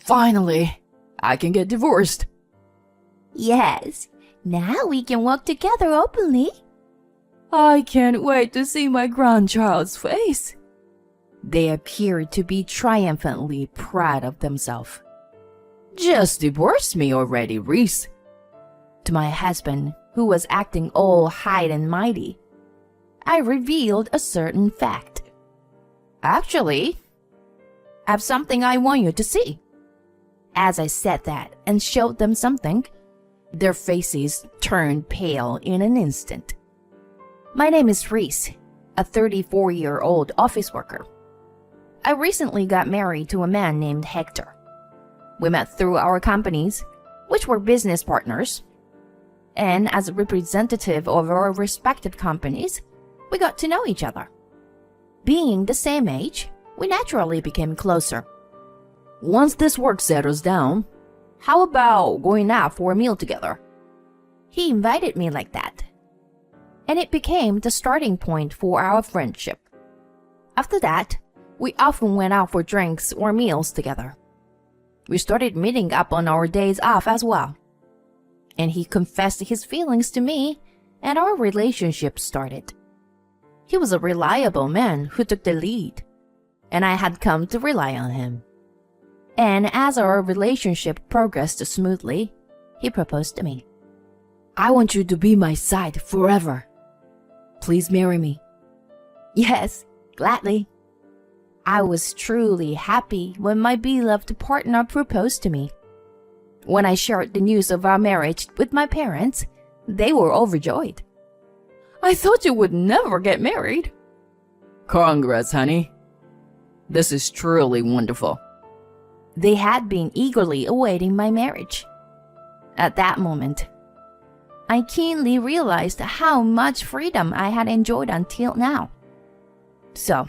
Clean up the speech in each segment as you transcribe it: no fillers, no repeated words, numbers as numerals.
Finally, I can get divorced. Yes, now we can walk together openly. I can't wait to see my grandchild's face. They appeared to be triumphantly proud of themselves. Just divorce me already, Reese. To my husband, who was acting all high and mighty, I revealed a certain fact. Actually, I have something I want you to see. As I said that and showed them something, their faces turned pale in an instant. My name is Reese, a 34-year-old office worker. I recently got married to a man named Hector. We met through our companies, which were business partners. And as a representative of our respective companies, we got to know each other. Being the same age, we naturally became closer. Once this work settles down, how about going out for a meal together? He invited me like that. And it became the starting point for our friendship. After that, we often went out for drinks or meals together. We started meeting up on our days off as well. And he confessed his feelings to me, and our relationship started. He was a reliable man who took the lead, and I had come to rely on him. And as our relationship progressed smoothly, he proposed to me. I want you to be my side forever. Please marry me. Yes, gladly. I was truly happy when my beloved partner proposed to me. When I shared the news of our marriage with my parents, they were overjoyed. I thought you would never get married. Congrats, honey. This is truly wonderful. They had been eagerly awaiting my marriage. At that moment, I keenly realized how much freedom I had enjoyed until now. So,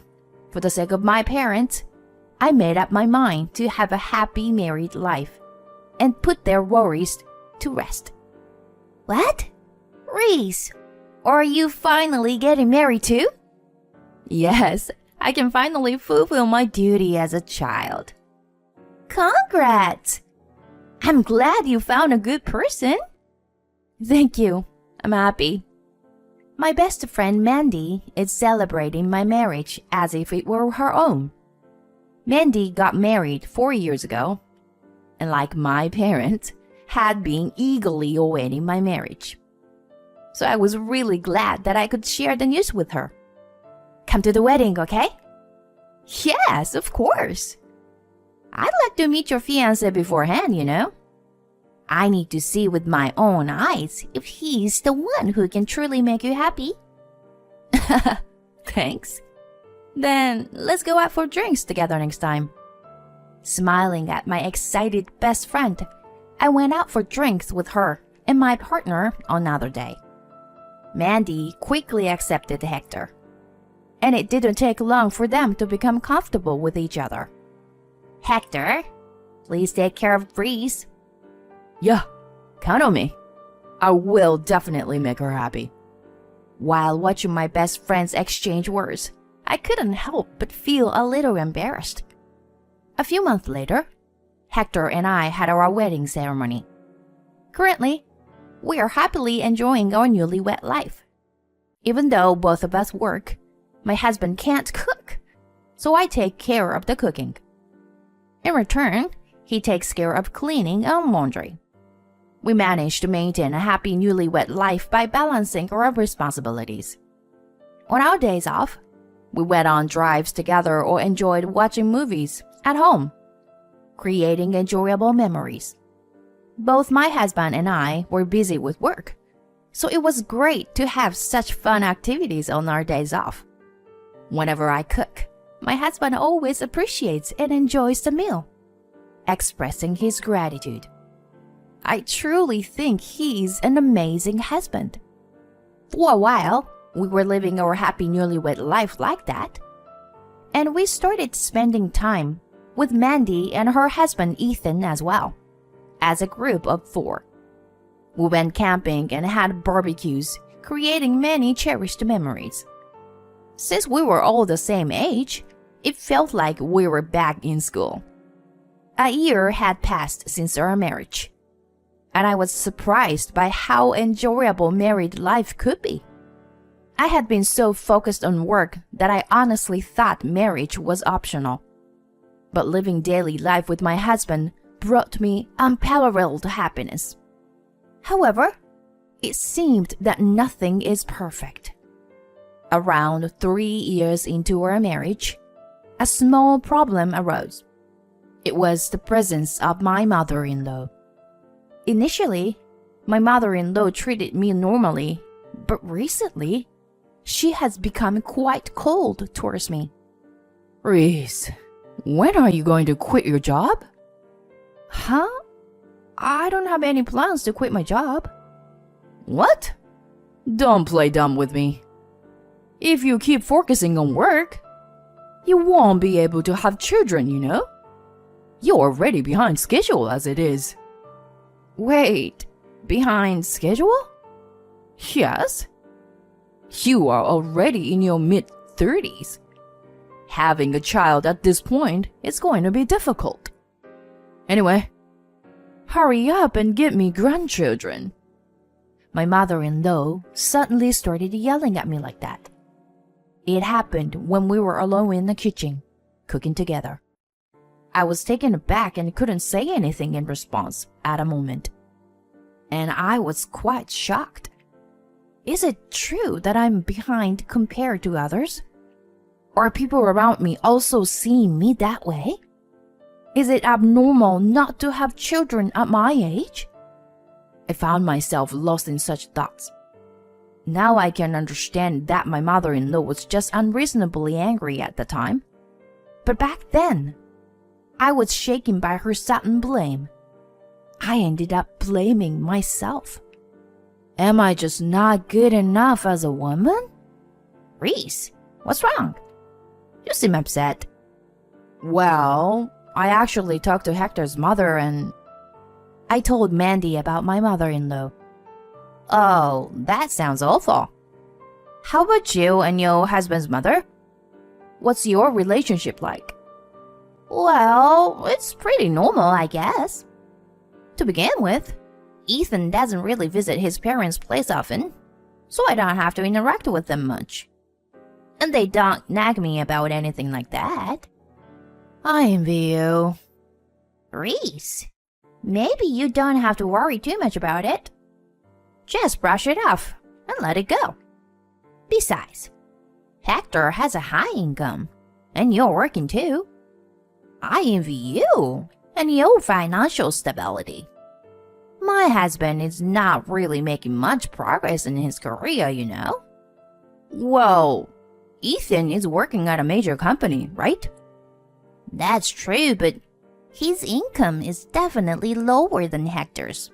for the sake of my parents, I made up my mind to have a happy married life and put their worries to rest. What? Reese, are you finally getting married too? Yes, I can finally fulfill my duty as a child. Congrats! I'm glad you found a good person. Thank you. I'm happy. My best friend Mandy is celebrating my marriage as if it were her own. Mandy got married 4 years ago, and like my parents, had been eagerly awaiting my marriage. So I was really glad that I could share the news with her. Come to the wedding, okay? Yes, of course. I'd like to meet your fiancé beforehand, you know. I need to see with my own eyes if he's the one who can truly make you happy. Thanks. Then let's go out for drinks together next time. Smiling at my excited best friend, I went out for drinks with her and my partner on another day. Mandy quickly accepted Hector, and it didn't take long for them to become comfortable with each other. Hector, please take care of Reese. Yeah, count on me. I will definitely make her happy. While watching my best friends exchange words, I couldn't help but feel a little embarrassed. A few months later, Hector and I had our wedding ceremony. Currently, we are happily enjoying our newlywed life. Even though both of us work, my husband can't cook, so I take care of the cooking. In return, he takes care of cleaning and laundry. We manage to maintain a happy newlywed life by balancing our responsibilities. On our days off, we went on drives together or enjoyed watching movies at home, creating enjoyable memories. Both my husband and I were busy with work, so it was great to have such fun activities on our days off. Whenever I cook, my husband always appreciates and enjoys the meal, expressing his gratitude. I truly think he's an amazing husband. For a while, we were living our happy newlywed life like that. And we started spending time with Mandy and her husband Ethan as well, as a group of 4. We went camping and had barbecues, creating many cherished memories. Since we were all the same age, it felt like we were back in school. A year had passed since our marriage, and I was surprised by how enjoyable married life could be. I had been so focused on work that I honestly thought marriage was optional. But living daily life with my husband brought me unparalleled happiness. However, it seemed that nothing is perfect. Around 3 years into our marriage, a small problem arose. It was the presence of my mother-in-law. Initially, my mother-in-law treated me normally, but recently, she has become quite cold towards me. Reese, when are you going to quit your job? Huh? I don't have any plans to quit my job. What? Don't play dumb with me. If you keep focusing on work, you won't be able to have children, you know? You're already behind schedule as it is. Wait, behind schedule? Yes. You are already in your mid-30s. Having a child at this point is going to be difficult. Anyway, hurry up and get me grandchildren. My mother-in-law suddenly started yelling at me like that. It happened when we were alone in the kitchen, cooking together. I was taken aback and couldn't say anything in response at a moment. And I was quite shocked. Is it true that I'm behind compared to others? Are people around me also seeing me that way? Is it abnormal not to have children at my age? I found myself lost in such thoughts. Now I can understand that my mother-in-law was just unreasonably angry at the time. But back then, I was shaken by her sudden blame. I ended up blaming myself. Am I just not good enough as a woman? Reese, what's wrong? You seem upset. Well, I actually talked to Hector's mother and I told Mandy about my mother-in-law. Oh, that sounds awful. How about you and your husband's mother? What's your relationship like? Well, it's pretty normal, I guess. To begin with, Ethan doesn't really visit his parents' place often, so I don't have to interact with them much. And they don't nag me about anything like that. I envy you. Reese, maybe you don't have to worry too much about it. Just brush it off and let it go. Besides, Hector has a high income, and you're working too. I envy you and your financial stability. My husband is not really making much progress in his career, you know. Well, Ethan is working at a major company, right? That's true, but his income is definitely lower than Hector's.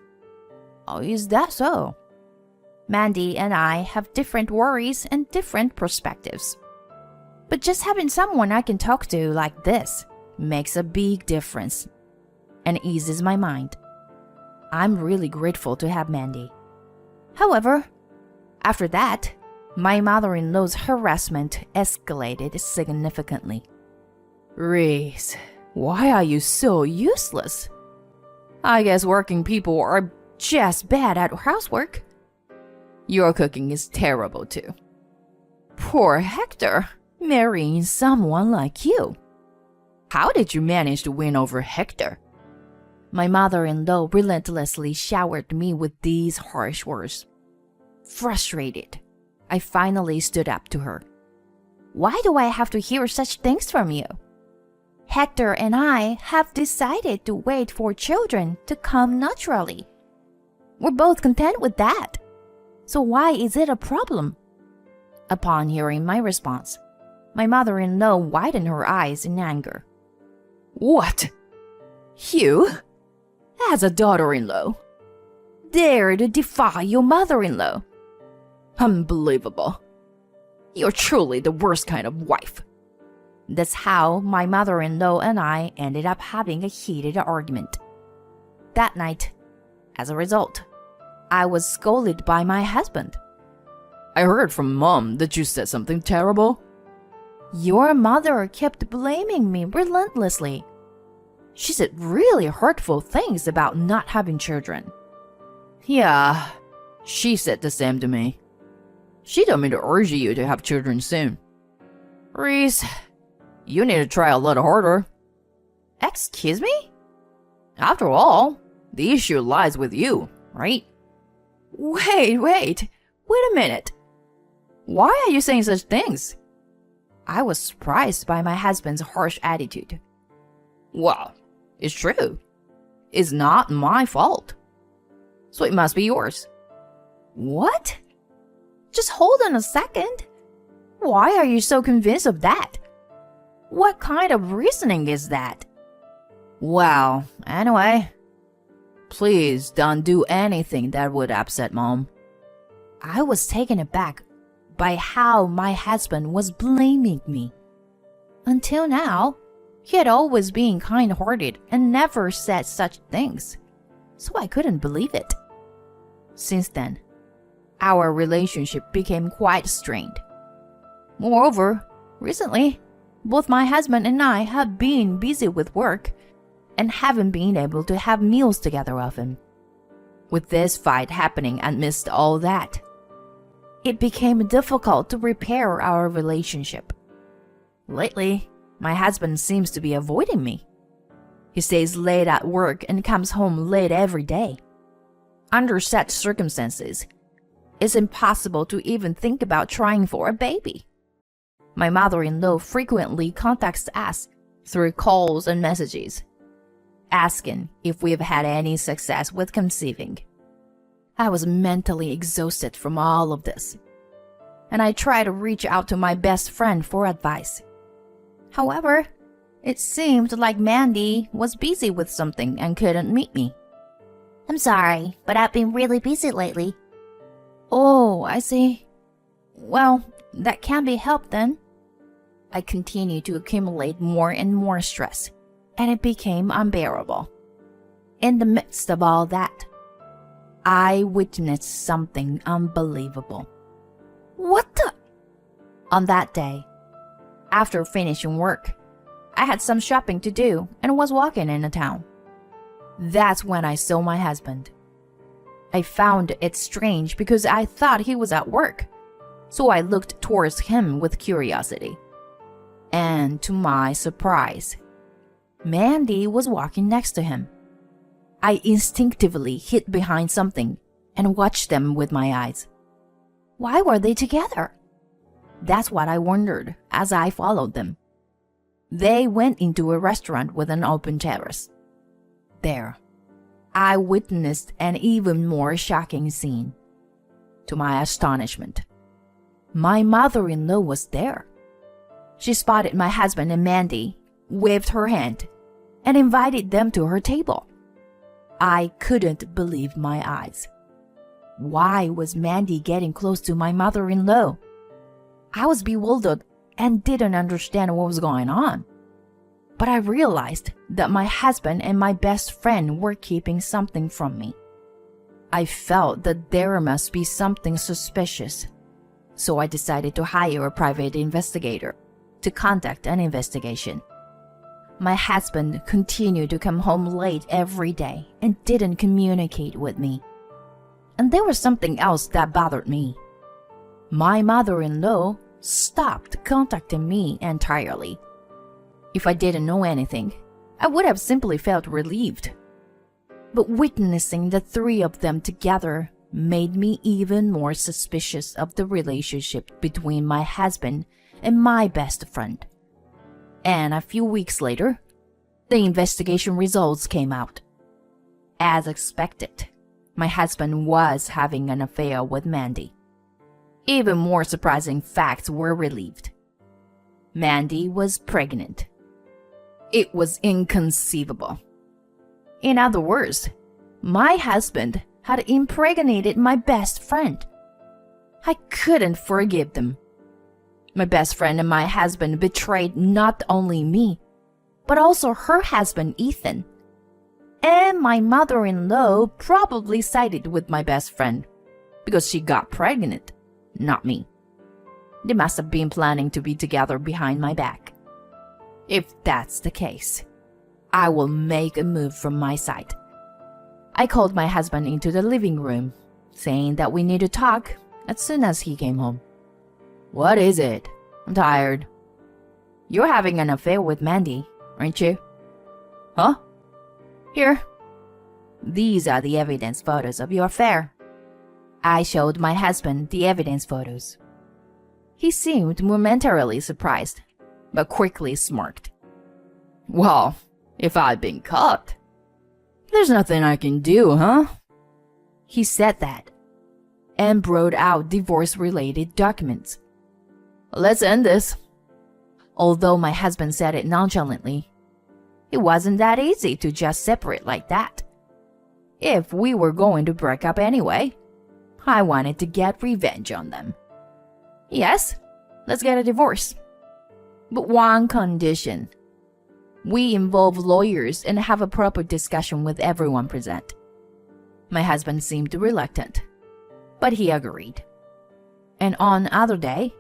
Oh, is that so? Mandy and I have different worries and different perspectives. But just having someone I can talk to like this makes a big difference and eases my mind. I'm really grateful to have Mandy. However, after that, my mother-in-law's harassment escalated significantly. Reese, why are you so useless? I guess working people are just bad at housework. Your cooking is terrible too. Poor Hector, marrying someone like you. How did you manage to win over Hector? My mother-in-law relentlessly showered me with these harsh words. Frustrated, I finally stood up to her. Why do I have to hear such things from you? Hector and I have decided to wait for children to come naturally. We're both content with that. So why is it a problem? Upon hearing my response, my mother-in-law widened her eyes in anger. What? You, as a daughter-in-law, dare to defy your mother-in-law? Unbelievable. You're truly the worst kind of wife. That's how my mother-in-law and I ended up having a heated argument. That night, as a result, I was scolded by my husband. I heard from Mom that you said something terrible. Your mother kept blaming me relentlessly. She said really hurtful things about not having children. Yeah, she said the same to me. She told me to urge you to have children soon. Reese, you need to try a little harder. Excuse me? After all, the issue lies with you, right? Wait a minute. Why are you saying such things? I was surprised by my husband's harsh attitude. Well, it's true. It's not my fault. So it must be yours. What? Just hold on a second. Why are you so convinced of that? What kind of reasoning is that? Well, anyway, please don't do anything that would upset Mom. I was taken aback by how my husband was blaming me. Until now, he had always been kind-hearted and never said such things, so I couldn't believe it. Since then, our relationship became quite strained. Moreover, recently, both my husband and I have been busy with work and haven't been able to have meals together often. With this fight happening amidst all that, it became difficult to repair our relationship. Lately, my husband seems to be avoiding me. He stays late at work and comes home late every day. Under such circumstances, it's impossible to even think about trying for a baby. My mother-in-law frequently contacts us through calls and messages, asking if we've had any success with conceiving. I was mentally exhausted from all of this, and I tried to reach out to my best friend for advice. However, it seemed like Mandy was busy with something and couldn't meet me. I'm sorry, but I've been really busy lately. Oh, I see. Well, that can be helped then. I continued to accumulate more and more stress, and it became unbearable. In the midst of all that, I witnessed something unbelievable. What the? On that day, after finishing work, I had some shopping to do and was walking in the town. That's when I saw my husband. I found it strange because I thought he was at work, so I looked towards him with curiosity. And to my surprise, Mandy was walking next to him. I instinctively hid behind something and watched them with my eyes. Why were they together? That's what I wondered as I followed them. They went into a restaurant with an open terrace. There, I witnessed an even more shocking scene. To my astonishment, my mother-in-law was there. She spotted my husband and Mandy, waved her hand, and invited them to her table. I couldn't believe my eyes. Why was Mandy getting close to my mother-in-law? I was bewildered and didn't understand what was going on. But I realized that my husband and my best friend were keeping something from me. I felt that there must be something suspicious, so I decided to hire a private investigator to conduct an investigation. My husband continued to come home late every day and didn't communicate with me. And there was something else that bothered me. My mother-in-law stopped contacting me entirely. If I didn't know anything, I would have simply felt relieved. But witnessing the three of them together made me even more suspicious of the relationship between my husband and my best friend. And a few weeks later, the investigation results came out. As expected, my husband was having an affair with Mandy. Even more surprising facts were relieved. Mandy was pregnant. It was inconceivable. In other words, my husband had impregnated my best friend. I couldn't forgive them. My best friend and my husband betrayed not only me, but also her husband, Ethan. And my mother-in-law probably sided with my best friend because she got pregnant, not me. They must have been planning to be together behind my back. If that's the case, I will make a move from my side. I called my husband into the living room, saying that we need to talk as soon as he came home. What is it? I'm tired. You're having an affair with Mandy, aren't you? Huh? Here. These are the evidence photos of your affair. I showed my husband the evidence photos. He seemed momentarily surprised, but quickly smirked. Well, if I'd been caught, there's nothing I can do, huh? He said that and brought out divorce-related documents. Let's end this. Although my husband said it nonchalantly, it wasn't that easy to just separate like that. If we were going to break up anyway, I wanted to get revenge on them. Yes, let's get a divorce. But one condition. We involve lawyers and have a proper discussion with everyone present. My husband seemed reluctant, but he agreed. And on other day,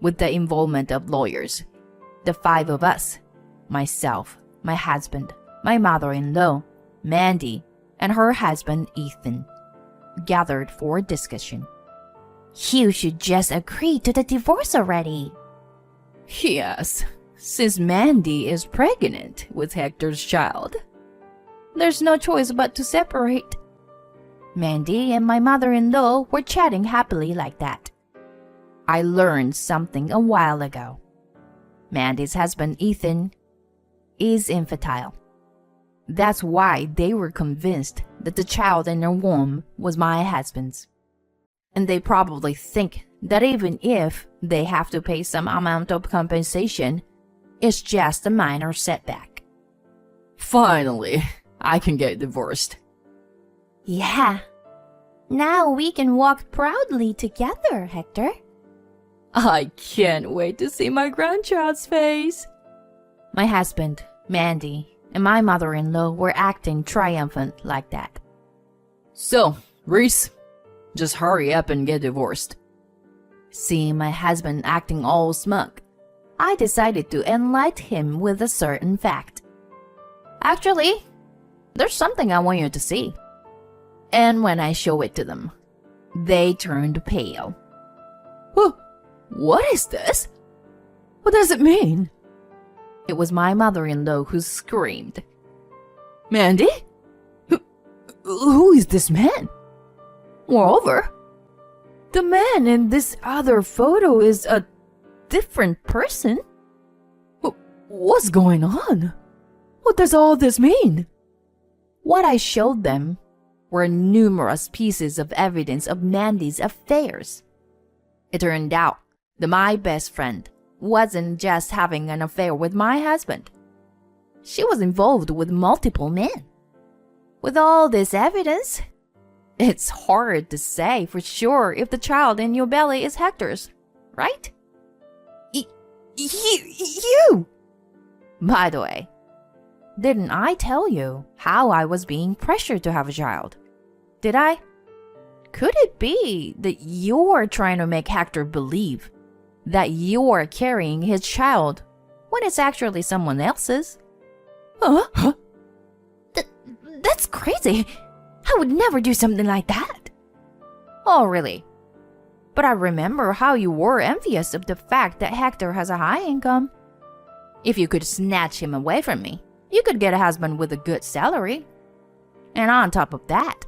with the involvement of lawyers, the 5 of us, myself, my husband, my mother-in-law, Mandy, and her husband Ethan, gathered for discussion. You should just agree to the divorce already. Yes, since Mandy is pregnant with Hector's child, there's no choice but to separate. Mandy and my mother-in-law were chatting happily like that. I learned something a while ago. Mandy's husband Ethan is infertile. That's why they were convinced that the child in their womb was my husband's. And they probably think that even if they have to pay some amount of compensation, it's just a minor setback. Finally, I can get divorced. Yeah. Now we can walk proudly together, Hector. I can't wait to see my grandchild's face. My husband, Mandy, and my mother-in-law were acting triumphant like that. So, Reese, just hurry up and get divorced. Seeing my husband acting all smug, I decided to enlighten him with a certain fact. Actually, there's something I want you to see. And when I show it to them, they turned pale. What is this? What does it mean? It was my mother-in-law who screamed. Mandy? Who is this man? Moreover, the man in this other photo is a different person. What's going on? What does all this mean? What I showed them were numerous pieces of evidence of Mandy's affairs. It turned out that my best friend wasn't just having an affair with my husband. She was involved with multiple men. With all this evidence, it's hard to say for sure if the child in your belly is Hector's, right? You! By the way, didn't I tell you how I was being pressured to have a child? Did I? Could it be that you're trying to make Hector believe that you're carrying his child when it's actually someone else's? Huh? That's crazy. I would never do something like that. Oh, really? But I remember how you were envious of the fact that Hector has a high income. If you could snatch him away from me, you could get a husband with a good salary. And on top of that,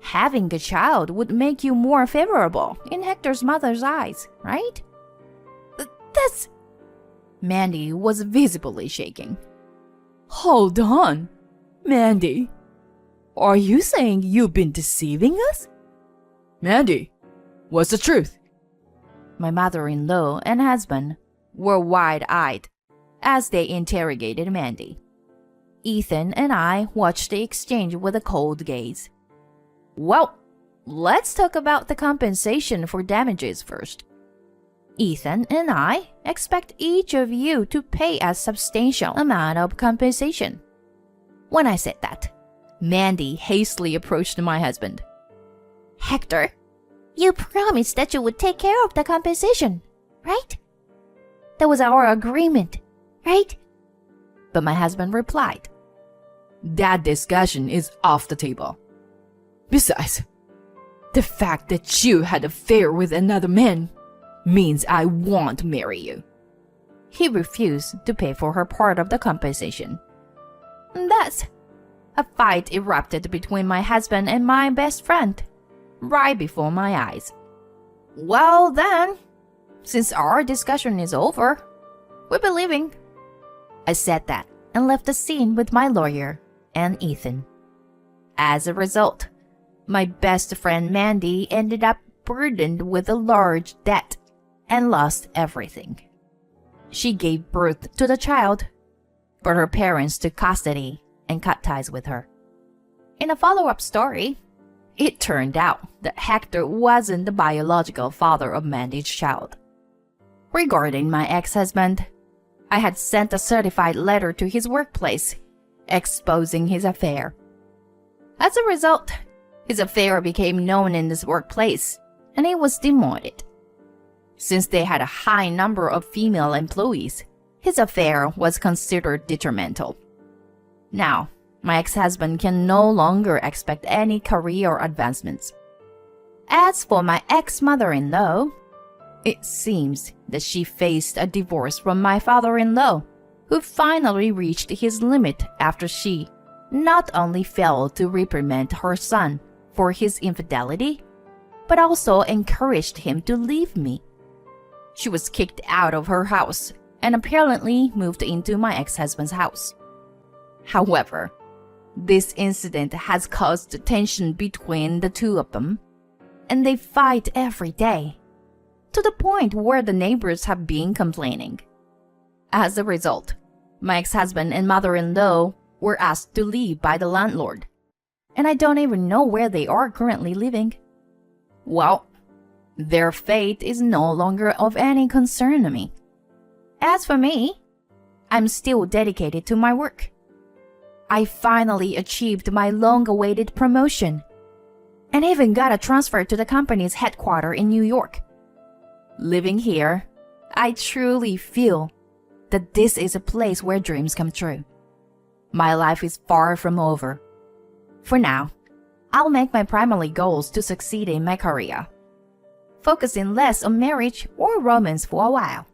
having a child would make you more favorable in Hector's mother's eyes, right? That's... Mandy was visibly shaking. Hold on, Mandy. Are you saying you've been deceiving us? Mandy, what's the truth? My mother-in-law and husband were wide-eyed as they interrogated Mandy. Ethan and I watched the exchange with a cold gaze. Well, let's talk about the compensation for damages first. Ethan and I expect each of you to pay a substantial amount of compensation. When I said that, Mandy hastily approached my husband. Hector, you promised that you would take care of the compensation, right? That was our agreement, right? But my husband replied, That discussion is off the table. Besides, the fact that you had an affair with another man means I won't marry you. He refused to pay for her part of the compensation. Thus, a fight erupted between my husband and my best friend, right before my eyes. Well then, since our discussion is over, we'll be leaving. I said that and left the scene with my lawyer and Ethan. As a result, my best friend Mandy ended up burdened with a large debt and lost everything. She gave birth to the child, but her parents took custody and cut ties with her. In a follow-up story, it turned out that Hector wasn't the biological father of Mandy's child. Regarding my ex-husband, I had sent a certified letter to his workplace, exposing his affair. As a result, his affair became known in this workplace, and he was demoted. Since they had a high number of female employees, his affair was considered detrimental. Now, my ex-husband can no longer expect any career advancements. As for my ex-mother-in-law, it seems that she faced a divorce from my father-in-law, who finally reached his limit after she not only failed to reprimand her son for his infidelity, but also encouraged him to leave me. She was kicked out of her house and apparently moved into my ex-husband's house. However, this incident has caused tension between the two of them, and they fight every day, to the point where the neighbors have been complaining. As a result, my ex-husband and mother-in-law were asked to leave by the landlord, and I don't even know where they are currently living. Well, their fate is no longer of any concern to me. As for me, I'm still dedicated to my work. I finally achieved my long-awaited promotion, and even got a transfer to the company's headquarters in New York. Living here, I truly feel that this is a place where dreams come true. My life is far from over. For now, I'll make my primary goals to succeed in my career, focusing less on marriage or romance for a while.